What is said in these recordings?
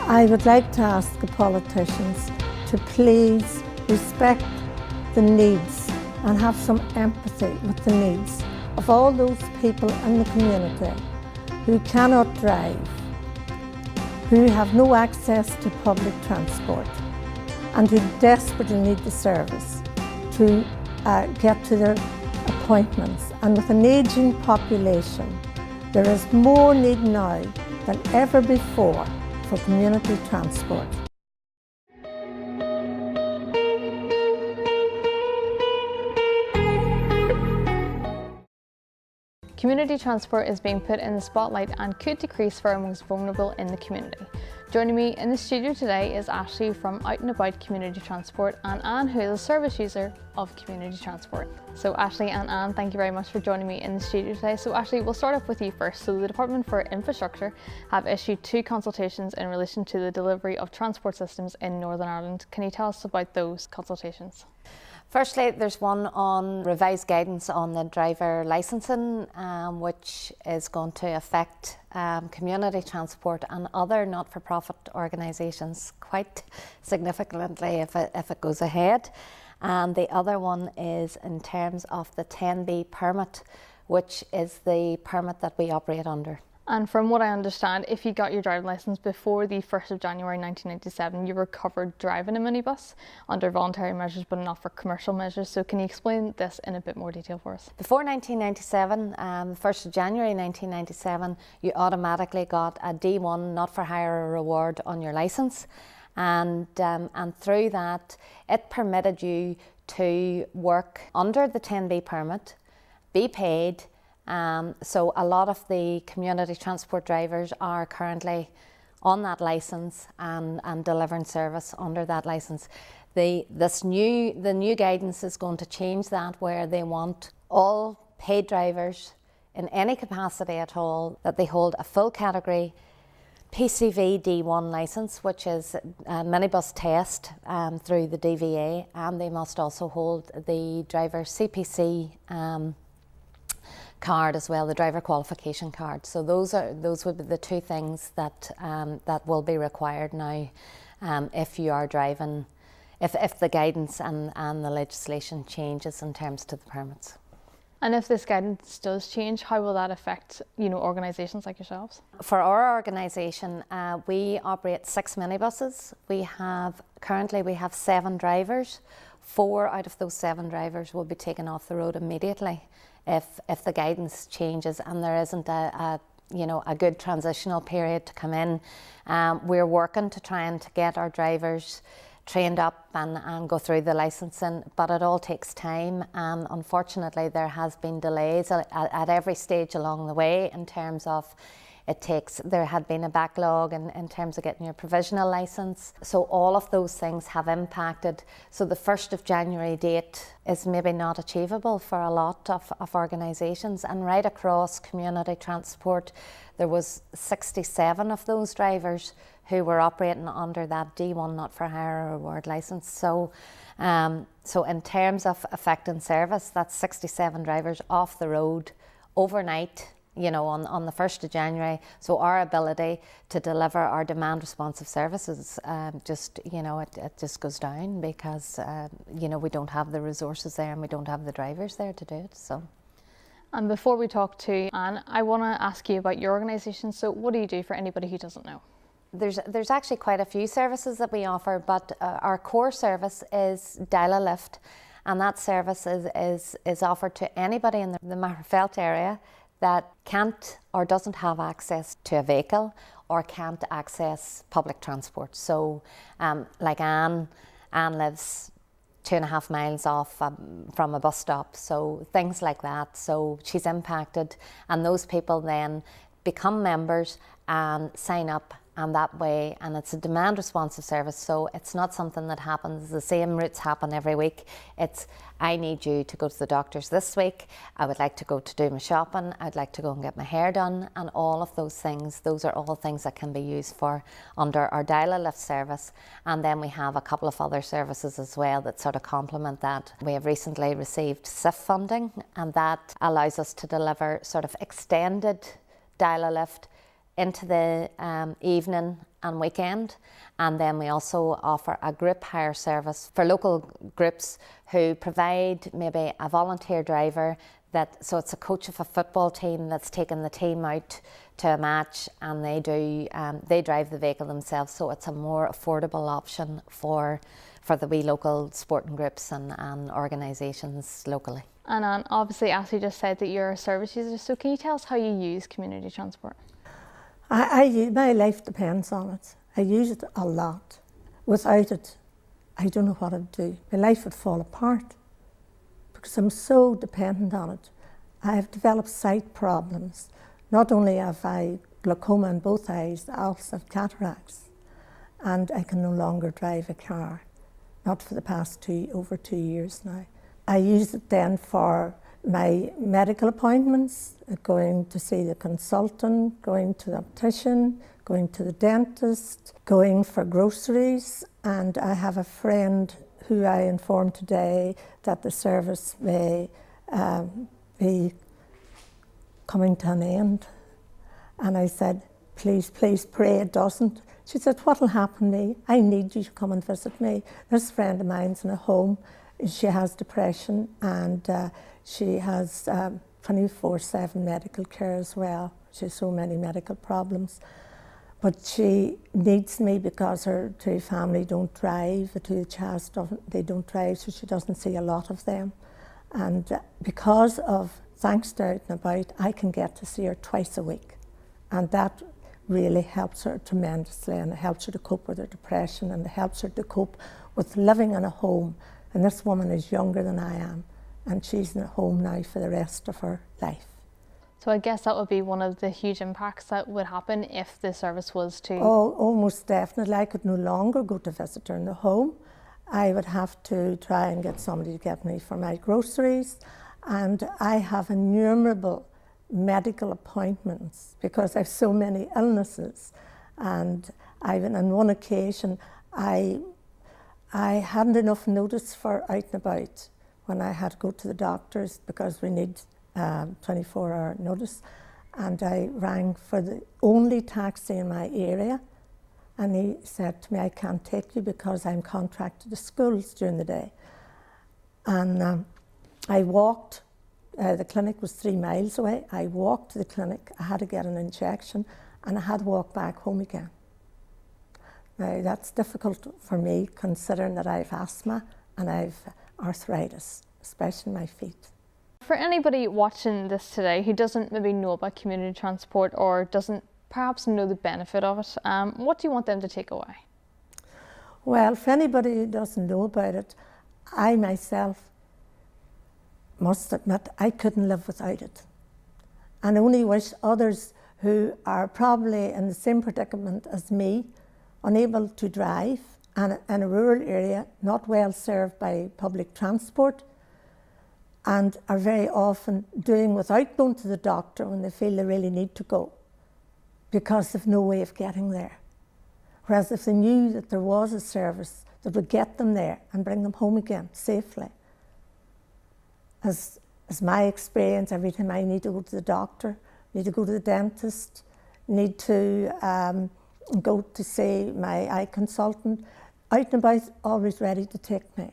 I would like to ask the politicians to please respect the needs and have some empathy with the needs of all those people in the community who cannot drive, who have no access to public transport, and who desperately need the service to get to their appointments. And with an ageing population, there is more need now than ever before for community transport. Community transport is being put in the spotlight and could decrease for our most vulnerable in the community. Joining me in the studio today is Ashley from Out and About Community Transport and Anne, who is a service user of community transport. So Ashley and Anne, thank you very much for joining me in the studio today. So Ashley, we'll start off with you first. So the Department for Infrastructure have issued 2 consultations in relation to the delivery of transport systems in Northern Ireland. Can you tell us about those consultations? Firstly, there's one on revised guidance on the driver licensing, which is going to affect community transport and other not-for-profit organisations quite significantly if it goes ahead. And the other one is in terms of the 10B permit, which is the permit that we operate under. And from what I understand, if you got your driving licence before the 1st of January 1997, you were covered driving a minibus under voluntary measures but not for commercial measures. So can you explain this in a bit more detail for us? Before 1997, 1st of January 1997, you automatically got a D1 not for hire reward on your licence. And through that, it permitted you to work under the 10B permit, be paid. So a lot of the community transport drivers are currently on that licence and delivering service under that licence. The new guidance is going to change that, where they want all paid drivers in any capacity at all that they hold a full category PCV D1 licence, which is a minibus test through the DVA, and they must also hold the driver CPC card as well, the driver qualification card. So those would be the 2 things that will be required now if you are driving, if the guidance and the legislation changes in terms to the permits. And if this guidance does change, how will that affect, organisations like yourselves? For our organisation, we operate 6 minibuses. Currently we have 7 drivers. 4 out of those 7 drivers will be taken off the road immediately if the guidance changes and there isn't a good transitional period to come in. We're working to try and to get our drivers trained up and go through the licensing, but it all takes time, and unfortunately there has been delays at every stage along the way in terms of there had been a backlog in terms of getting your provisional licence. So all of those things have impacted. So the 1st of January date is maybe not achievable for a lot of organisations, and right across community transport there was 67 of those drivers who were operating under that D1 not for hire reward licence. So in terms of affecting service, that's 67 drivers off the road overnight, on the 1st of January. So our ability to deliver our demand responsive services it just goes down because we don't have the resources there and we don't have the drivers there to do it. So. And before we talk to Anne, I want to ask you about your organisation. So what do you do for anybody who doesn't know? There's actually quite a few services that we offer, but our core service is Dial-a-Lift, and that service is offered to anybody in the Magherafelt area that can't or doesn't have access to a vehicle or can't access public transport. So like Anne lives 2.5 miles off from a bus stop, so things like that. So she's impacted, and those people then become members and sign up, and that way, and it's a demand responsive service, so it's not something that happens, the same routes happen every week. It's, I need you to go to the doctor's this week, I would like to go to do my shopping, I'd like to go and get my hair done, and all of those things, those are all things that can be used for under our Dial-a-Lift service. And then we have a couple of other services as well that sort of complement that. We have recently received SIF funding, and that allows us to deliver sort of extended Dial-a-Lift into the evening and weekend. And then we also offer a group hire service for local groups who provide maybe a volunteer driver so it's a coach of a football team that's taken the team out to a match, and they drive the vehicle themselves, so it's a more affordable option for the wee local sporting groups and organisations locally. And obviously, Ashley just said that you're a service user, so can you tell us how you use community transport? My life depends on it. I use it a lot. Without it, I don't know what I'd do. My life would fall apart because I'm so dependent on it. I have developed sight problems. Not only have I glaucoma in both eyes, I also have cataracts, and I can no longer drive a car, not for the past over 2 years now. I use it then for my medical appointments, going to see the consultant, going to the optician, going to the dentist, going for groceries, and I have a friend who I informed today that the service may be coming to an end. And I said, please pray it doesn't. She said, what'll happen to me? I need you to come and visit me. This friend of mine's in a home. She has depression, and she has 24/7 medical care as well. She has so many medical problems. But she needs me because her two family don't drive. The two Chas they don't drive, so she doesn't see a lot of them. And because of, thanks to Out and About, I can get to see her twice a week. And that really helps her tremendously, and it helps her to cope with her depression, and it helps her to cope with living in a home. And this woman is younger than I am, and she's in a home now for the rest of her life. So I guess that would be one of the huge impacts that would happen if the service was to... Oh, almost definitely. I could no longer go to visit her in the home. I would have to try and get somebody to get me for my groceries. And I have innumerable medical appointments because I have so many illnesses. And on one occasion, I hadn't enough notice for Out and About when I had to go to the doctors because we need 24-hour notice, and I rang for the only taxi in my area, and he said to me, I can't take you because I'm contracted to schools during the day. And I walked, the clinic was 3 miles away. I walked to the clinic, I had to get an injection, and I had to walk back home again. Now that's difficult for me considering that I have asthma and I have arthritis, especially in my feet. For anybody watching this today who doesn't maybe know about community transport or doesn't perhaps know the benefit of it, what do you want them to take away? Well, for anybody who doesn't know about it, I myself must admit I couldn't live without it. And only wish others who are probably in the same predicament as me, unable to drive, and in a rural area, not well served by public transport, and are very often doing without going to the doctor when they feel they really need to go because they've no way of getting there. Whereas if they knew that there was a service that would get them there and bring them home again safely. As my experience, every time I need to go to the doctor, need to go to the dentist, need to go to see my eye consultant, Out and About always ready to take me.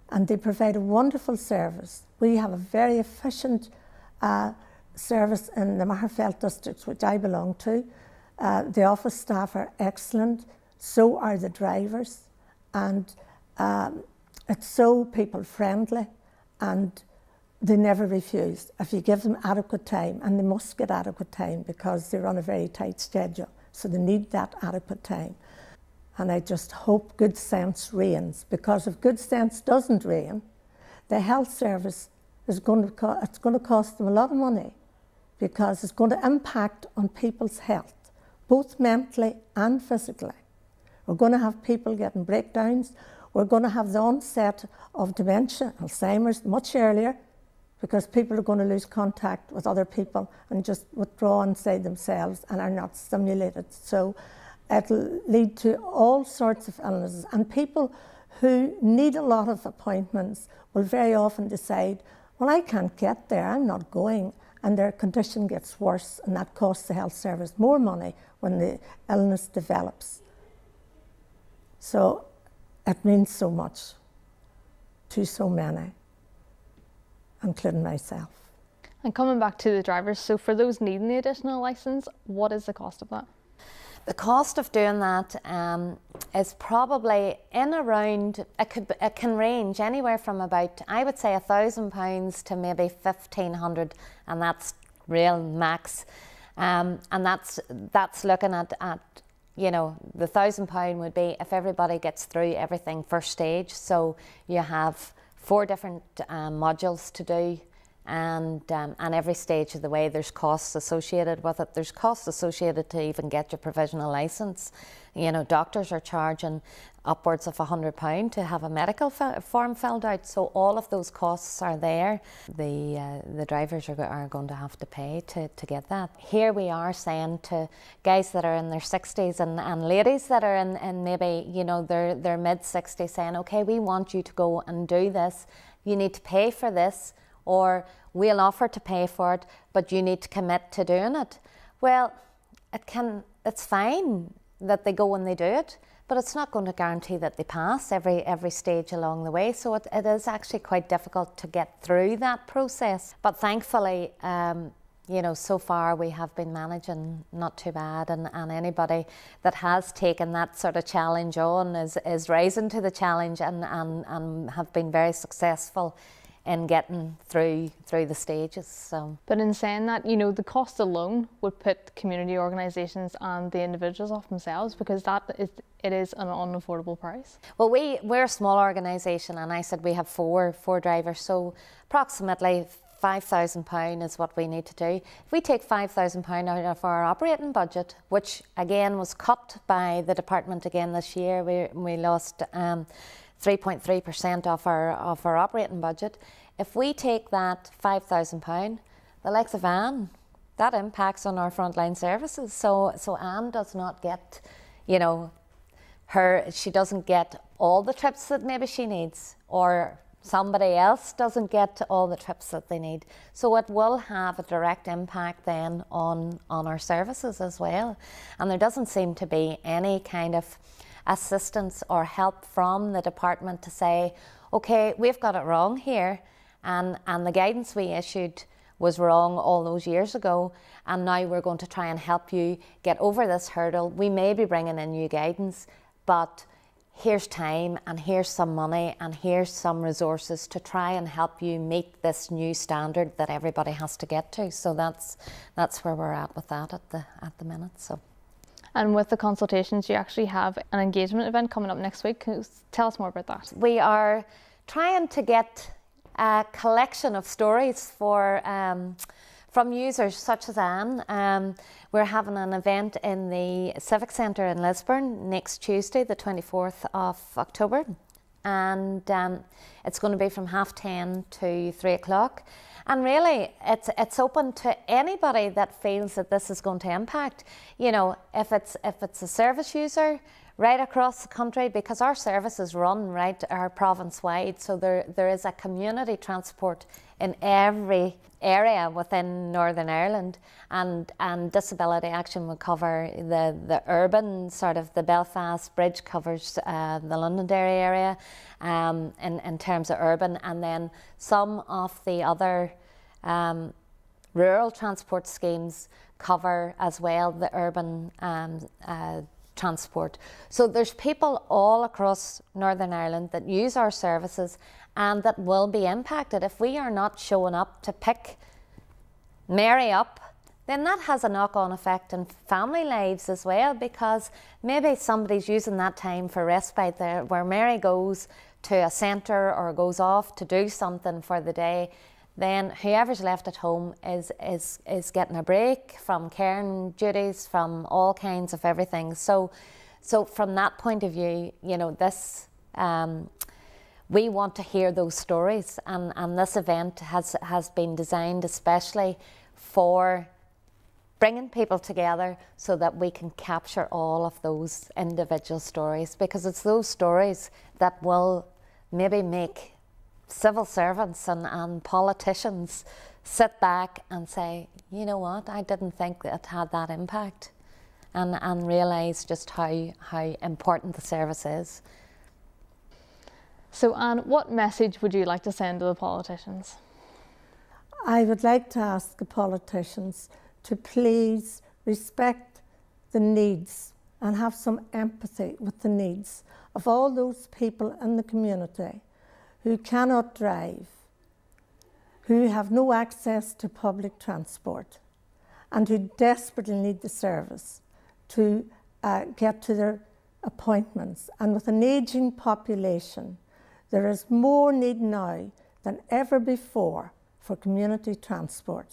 And they provide a wonderful service. We have a very efficient service in the Magherafelt district, which I belong to. The office staff are excellent, so are the drivers, and it's so people friendly, and they never refuse if you give them adequate time, and they must get adequate time because they're on a very tight schedule, so they need that adequate time. And I just hope good sense reigns, because if good sense doesn't reign, the health service is going to cost them a lot of money, because it's going to impact on people's health, both mentally and physically. We're going to have people getting breakdowns. We're going to have the onset of dementia, Alzheimer's, much earlier, because people are going to lose contact with other people and just withdraw inside themselves and are not stimulated. So it'll lead to all sorts of illnesses, and people who need a lot of appointments will very often decide, well, I can't get there, I'm not going, and their condition gets worse, and that costs the health service more money when the illness develops. So it means so much to so many, including myself. And coming back to the drivers, so for those needing the additional licence, what is the cost of that? The cost of doing that is probably in around, it can range anywhere from about, I would say, £1,000 to maybe 1,500, and that's real max. And that's looking at you know, the £1,000 would be if everybody gets through everything first stage. So you have 4 different modules to do. And every stage of the way there's costs associated with it. There's costs associated to even get your provisional licence. You know, doctors are charging upwards of £100 to have a medical form filled out. So all of those costs are there. The drivers are going to have to pay to get that. Here we are saying to guys that are in their 60s and ladies that are in maybe, you know, their mid-60s, saying, okay, we want you to go and do this. You need to pay for this, or we'll offer to pay for it, but you need to commit to doing it. Well, it's fine that they go and they do it, but it's not going to guarantee that they pass every stage along the way. So it is actually quite difficult to get through that process. But thankfully, you know, so far we have been managing not too bad, and anybody that has taken that sort of challenge on is rising to the challenge and have been very successful in getting through the stages. So. But in saying that, you know, the cost alone would put community organisations and the individuals off themselves, because it is an unaffordable price. Well, we're a small organisation, and I said we have four drivers, so approximately £5,000 is what we need to do. If we take £5,000 out of our operating budget, which again was cut by the department again this year, we lost 3.3% of our operating budget. If we take that £5,000, the likes of Anne, that impacts on our frontline services. So Anne does not get, you know, she doesn't get all the trips that maybe she needs, or somebody else doesn't get all the trips that they need. So it will have a direct impact then on our services as well. And there doesn't seem to be any kind of assistance or help from the department to say, okay, we've got it wrong here, and the guidance we issued was wrong all those years ago, and now we're going to try and help you get over this hurdle. We may be bringing in new guidance, but here's time, and here's some money, and here's some resources to try and help you meet this new standard that everybody has to get to. So that's where we're at with that at the minute. So. And with the consultations, you actually have an engagement event coming up next week. Can you tell us more about that? We are trying to get a collection of stories from users such as Anne. We're having an event in the Civic Centre in Lisburn next Tuesday, the 24th of October. And it's going to be from 10:30 to 3 o'clock. And really, it's open to anybody that feels that this is going to impact. You know, if it's a service user right across the country, because our services run right our province wide, so there is a community transport in every area within Northern Ireland, and Disability Action will cover the urban, sort of the Belfast Bridge covers the Londonderry area in terms of urban, and then some of the other rural transport schemes cover as well the urban transport. So there's people all across Northern Ireland that use our services and that will be impacted. If we are not showing up to pick Mary up, then that has a knock-on effect in family lives as well, because maybe somebody's using that time for respite there, where Mary goes to a centre or goes off to do something for the day. Then whoever's left at home is getting a break from caring duties, from all kinds of everything. So from that point of view, you know, this we want to hear those stories, and this event has been designed especially for bringing people together so that we can capture all of those individual stories, because it's those stories that will maybe make civil servants and politicians sit back and say, you know what, I didn't think it had that impact. and realise just how important the service is. So Anne, what message would you like to send to the politicians? I would like to ask the politicians to please respect the needs and have some empathy with the needs of all those people in the community who cannot drive, who have no access to public transport, and who desperately need the service to get to their appointments. And with an ageing population, there is more need now than ever before for community transport.